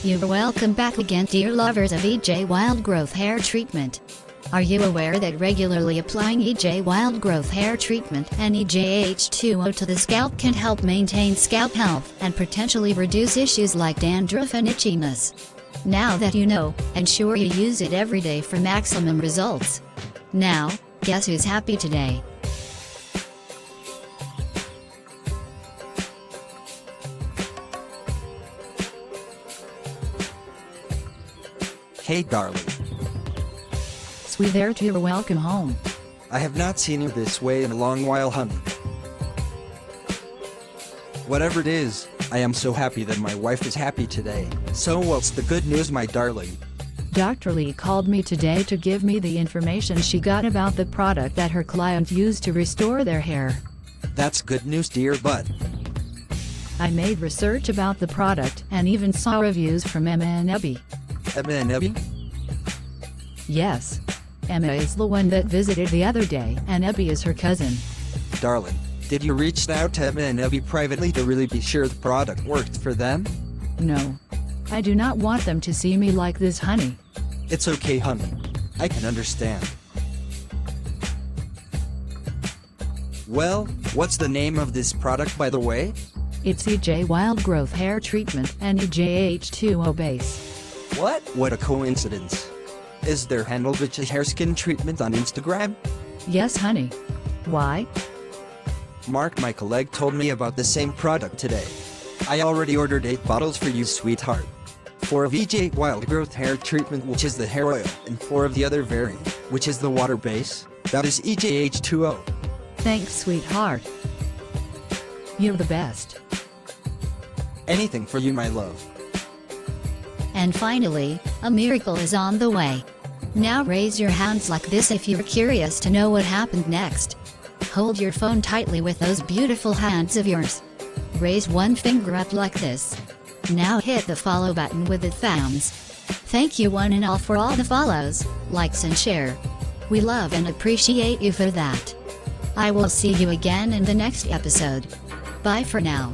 You're welcome back again, dear lovers of EJ Wild Growth Hair Treatment. Are you aware that regularly applying EJ Wild Growth Hair Treatment and EJH2O to the scalp can help maintain scalp health and potentially reduce issues like dandruff and itchiness? Now that you know, ensure you use it every day for maximum results. Now, guess who's happy today? Hey darling. Sweetheart, you're welcome home. I have not seen you this way in a long while, honey. Whatever it is, I am so happy that my wife is happy today. So what's the good news, my darling? Dr. Lee called me today to give me the information she got about the product that her client used to restore their hair. That's good news, dear bud. I made research about the product and even saw reviews from Emma and Ebby. Emma and Ebby? Yes. Emma is the one that visited the other day, and Ebby is her cousin. Darling, did you reach out to Emma and Ebby privately to really be sure the product worked for them? No. I do not want them to see me like this, honey. It's okay, honey. I can understand. Well, what's the name of this product, by the way? It's EJ Wild Growth Hair Treatment and EJH2O Base. What a coincidence. Is there handled with a hair skin treatment on Instagram? Yes, honey. Why? Mark, my colleague, told me about the same product today. I already ordered 8 bottles for you, sweetheart. 4 of EJ Wild Growth Hair Treatment, which is the hair oil, and 4 of the other variant, which is the water base. That is EJH2O. Thanks, sweetheart. You're the best. Anything for you, my love. And finally, a miracle is on the way. Now raise your hands like this if you're curious to know what happened next. Hold your phone tightly with those beautiful hands of yours. Raise one finger up like this. Now hit the follow button with the thumbs. Thank you one and all for all the follows, likes and share. We love and appreciate you for that. I will see you again in the next episode. Bye for now.